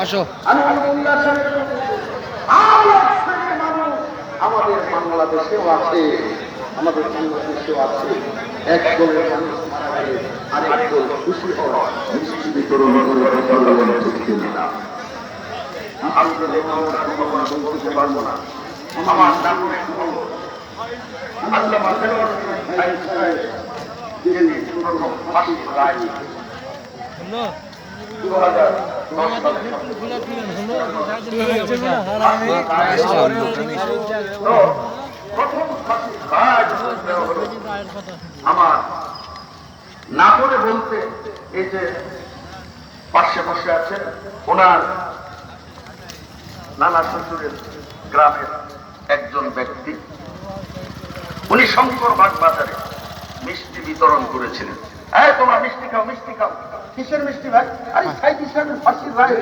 আসো আমাদের বাংলাদেশেও আছে, আমাদের বাংলাদেশেও আছে। এক দলের মানুষ মারা গেলে আরেক দল খুশি হয়, মিষ্টি বিতরণ করে কথা বলেন ঠিক কিনা। বলতে পারবো না আমার নামে আমার না করে বলতে এই যে পাশে বসে আছেন ওনার নানা শ্বশুরের গ্রামের একজন ব্যক্তি, উনি শঙ্করবাগ বাজারে মিষ্টি বিতরণ করেছিলেন। হ্যাঁ, তোমার মিষ্টি খাও, মিষ্টি খাও। কিসের মিষ্টি ভাই? আরে সাইদ হিসাবে ফাঁসির রায়।